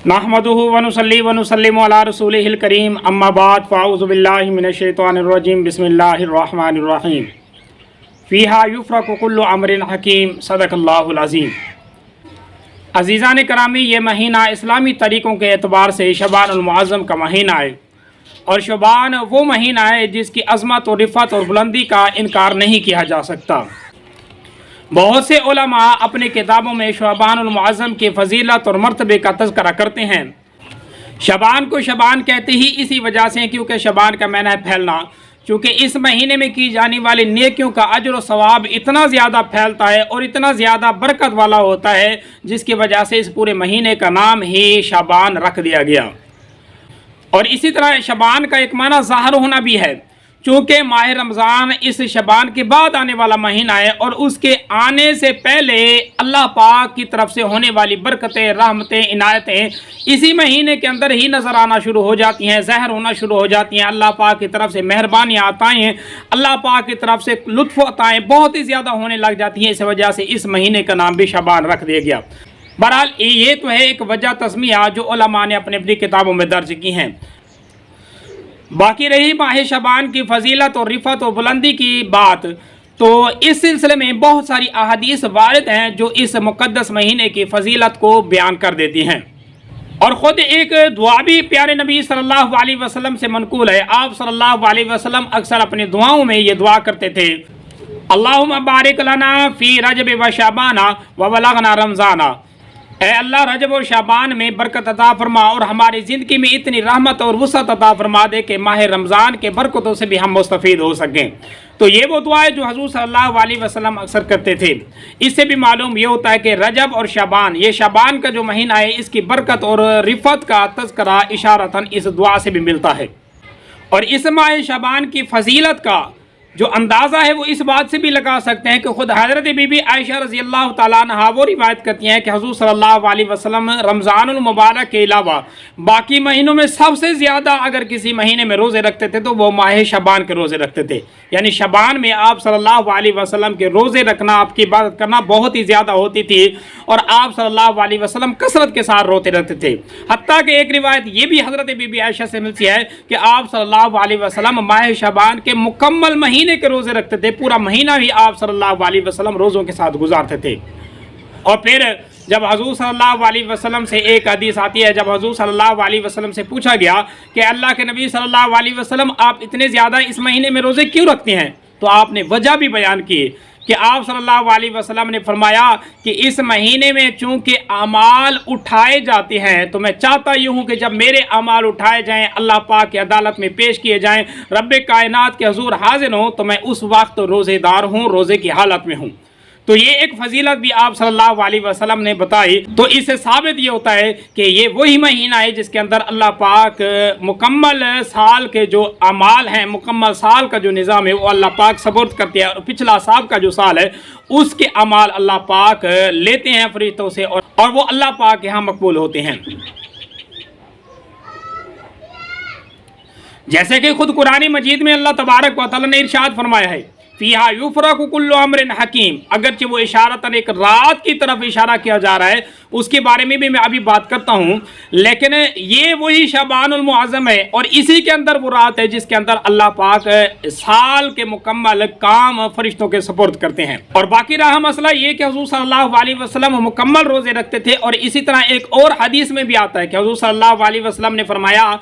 नहमदुहु व नुसल्ली व नुसल्लिमु अला रसूलिहिल करीम अम्मा बाद फ़अऊज़ु बिल्लाहि मिनश शैतानिर रजीम बिस्मिल्लाहिर रहमानिर रहीम फ़ीहा युफ़रक़ु कुल्लु अम्रिन हकीम सदक़ल्लाहुल अज़ीम। अज़ीज़ान करामी, ये महीना इस्लामी तरीक़ों के एतबार से शबानुल मुअज़्ज़म का महीना है और शबान वो महीना है जिसकी अज़मत और रिफ़त और बुलंदी का इनकार नहीं किया जा सकता। बहुत से उलमा अपने किताबों में शबानुल मुअज़्ज़म की फ़जीलत और मर्तबे का तज़किरा करते हैं। शबान को शबान कहते ही इसी वजह से क्योंकि शबान का माना है फैलना, चूँकि इस महीने में की जाने वाली नेकियों का अजर और सवाब इतना ज़्यादा फैलता है और इतना ज़्यादा बरकत वाला होता है जिसकी वजह से इस पूरे महीने का नाम ही शबान रख दिया गया। और इसी तरह शबान का एक माना ज़ाहिर होना भी है, चूँकि माह रमज़ान इस शबान के बाद आने वाला महीना है और उसके आने से पहले अल्लाह पाक की तरफ से होने वाली बरकतें, रहमतें, इनायतें इसी महीने के अंदर ही नज़र आना शुरू हो जाती हैं, ज़ाहिर होना शुरू हो जाती हैं। अल्लाह पाक की तरफ से मेहरबानियाँ अताएँ, अल्लाह पाक की तरफ से लुत्फ़ अताएँ बहुत ही ज़्यादा होने लग जाती हैं। इस वजह से इस महीने का नाम भी शबान रख दिया गया। बहरहाल ये तो है एक वजह तस्मिया जो उलमा ने अपनी अपनी किताबों में दर्ज की हैं। बाकी रही माह शबान की फ़जीलत और रिफ़त और बुलंदी की बात, तो इस सिलसिले में बहुत सारी अहादीस वारिद हैं जो इस मुक़द्दस महीने की फ़जीलत को बयान कर देती हैं। और ख़ुद एक दुआ भी प्यारे नबी सल्लल्लाहु अलैहि वसल्लम से मनक़ूल है। आप सल्लल्लाहु अलैहि वसल्लम अक्सर अपनी दुआओं में ये दुआ करते थे, अल्लाहुम्मा बारिक लना फ़ी रजब व शबाना व बलगना रमज़ाना। ऐ अल्लाह, रजब और शाबान में बरकत अता फरमा और हमारी ज़िंदगी में इतनी रहमत और वसअत अता फरमा दे कि माह रमज़ान के बरकतों से भी हम मुस्तफ़ीद हो सकें। तो ये वो दुआ है जो हज़ूर सल्लल्लाहु अलैहि वसल्लम अक्सर करते थे। इससे भी मालूम ये होता है कि रजब और शाबान, ये शाबान का जो महीना है, इसकी बरकत और रिफ़त का तज़किरा इशारतन इस दुआ से भी मिलता है। और इस माह शाबान की फ़जीलत का जो अंदाज़ा है वो इस बात से भी लगा सकते हैं कि खुद हज़रत बीबी आयशा रज़ी अल्लाह ताला अन्हा वो रिवायत करती हैं कि हुज़ूर सल्लल्लाहु अलैहि वसल्लम रमज़ानुल मुबारक के अलावा बाकी महीनों में सबसे ज़्यादा अगर किसी महीने में रोज़े रखते थे तो वो माह शबान के रोज़े रखते थे। यानी शबान में आप सल्लल्लाहु अलैहि वसल्लम के रोज़े रखना, आपकी इबादत करना बहुत ही ज़्यादा होती थी और आप सल्लल्लाहु अलैहि वसल्लम कसरत के साथ रोते रहते थे। हत्ता कि एक रिवायत ये भी हज़रत बीबी आयशा से मिलती है कि आप सल्लल्लाहु अलैहि वसल्लम माह शबान के मुकम्मल महीने के रोज़े रखते थे, पूरा महीना भी आप सल्लल्लाहु अलैहि वसल्लम रोज़ों के साथ गुजारते थे। और फिर जब हज़ूर सल्लल्लाहु अलैहि वसल्लम से एक हदीस आती है, जब हज़ूर सल्लल्लाहु अलैहि वसल्लम से पूछा गया कि अल्लाह के नबी सल्लल्लाहु अलैहि वसल्लम आप इतने ज़्यादा इस महीने में रोज़े क्यों रखते हैं, तो आपने वजह भी बयान की कि आप सल्लल्लाहु अलैहि वसल्लम ने फरमाया कि इस महीने में चूँकि अमाल उठाए जाते हैं तो मैं चाहता यूँ हूँ कि जब मेरे अमाल उठाए जाएं, अल्लाह पाक की अदालत में पेश किए जाएं, रब्बे कायनात के हुज़ूर हाजिर हों, तो मैं उस वक्त रोज़ेदार हूँ, रोज़े की हालत में हूँ। तो ये एक फजीलत भी आप सल्लल्लाहु अलैहि वसल्लम ने बताई। तो इससे साबित ये होता है कि ये वही महीना है जिसके अंदर अल्लाह पाक मुकम्मल साल के जो अमाल हैं, मुकम्मल साल का जो निज़ाम है वो अल्लाह पाक सपुर्द करते हैं और पिछला साल का जो साल है उसके अमाल अल्लाह पाक लेते हैं फरिश्तों से और वो अल्लाह पाक के यहाँ मकबूल होते हैं। जैसे कि खुद कुरान मजीद में अल्लाह तबारक व तआला ने इरशाद फरमाया है, फ़ीहा युफ़रक़ु कुल्लु अम्रिन हकीम। अगरचे वो इशारतन एक रात की तरफ इशारा किया जा रहा है, उसके बारे में भी मैं अभी बात करता हूँ, लेकिन ये वही शबानुल मुअज़्ज़म है और इसी के अंदर वो रात है जिसके अंदर अल्लाह पाक साल के मुकम्मल काम फरिश्तों के सपुर्द करते हैं। और बाकी रहा मसला ये कि हुज़ूर सल्लल्लाहु अलैहि वसल्लम मुकम्मल रोज़े रखते थे। और इसी तरह एक और हदीस में भी आता है कि हुज़ूर सल्लल्लाहु अलैहि वसल्लम ने फरमाया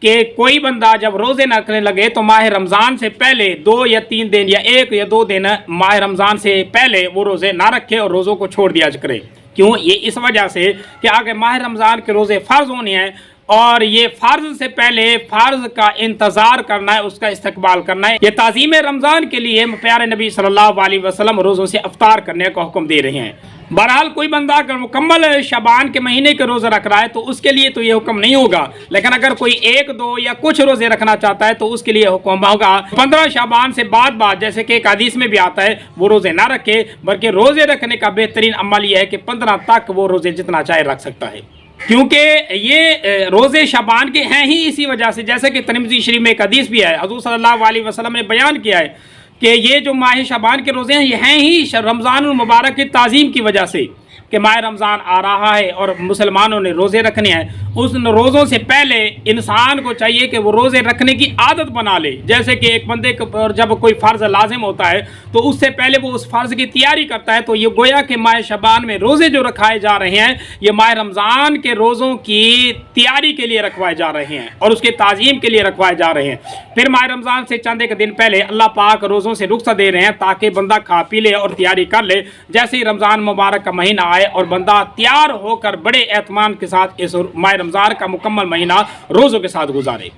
कि कोई बंदा जब रोज़े न रखने लगे तो माह रमज़ान से पहले 2 या 3 दिन या 1 या 2 दिन माह रमज़ान से पहले वो रोज़े ना रखे और रोज़ों को छोड़ दिया करे। क्यों? ये इस वजह से कि आगे माह रमज़ान के रोज़े फ़र्ज़ होने हैं और ये फ़र्ज़ से पहले फ़र्ज़ का इंतज़ार करना है, उसका इस्तकबाल करना है। ये ताज़ीम रमज़ान के लिए प्यारे नबी सल्लल्लाहु अलैहि वसल्लम रोज़ों से अफ्तार करने का हुक्म दे रहे हैं। बहरहाल कोई बंदा अगर मुकम्मल शबान के महीने के रोज़े रख रहा है तो उसके लिए तो ये हुक्म नहीं होगा, लेकिन अगर कोई 1, 2 या कुछ रोज़े रखना चाहता है तो उसके लिए हुक्म होगा 15 शाबान से बाद जैसे कि एक हदीस में भी आता है वो रोज़े ना रखे, बल्कि रोज़े रखने का बेहतरीन अमल यह है कि 15 तक वो रोज़े जितना चाहे रख सकता है। क्योंकि ये रोज़े शबान के हैं ही इसी वजह से, जैसे कि तिरमिज़ी शरीफ में एक हदीस भी है, हज़ूर सल्लल्लाहु अलैहि वसल्लम ने बयान किया है कि ये जो माह शबान के रोज़े हैं ये हैं ही रमज़ानुल मुबारक की ताज़ीम की वजह से कि माह रमज़ान आ रहा है और मुसलमानों ने रोज़े रखने हैं उस रोज़ों से पहले इंसान को चाहिए कि वो रोज़े रखने की आदत बना ले। जैसे कि एक बंदे पर जब कोई फ़र्ज़ लाजिम होता है तो उससे पहले वो उस फ़र्ज़ की तैयारी करता है। तो ये गोया कि माह शबान में रोज़े जो रखाए जा रहे हैं ये माह रमज़ान के रोज़ों की तैयारी के लिए रखवाए जा रहे हैं और उसके ताज़ीम के लिए रखवाए जा रहे हैं। फिर माह रमज़ान से चंद एक दिन पहले अल्लाह पाक रोज़ों से रुख्सत दे रहे हैं ताकि बंदा खा पी ले और तैयारी कर ले। जैसे ही रमज़ान मुबारक का महीना आए और बंदा तैयार होकर बड़े एहतमाम के साथ इस माह रमज़ान का मुकम्मल महीना रोज़ों के साथ गुजारे।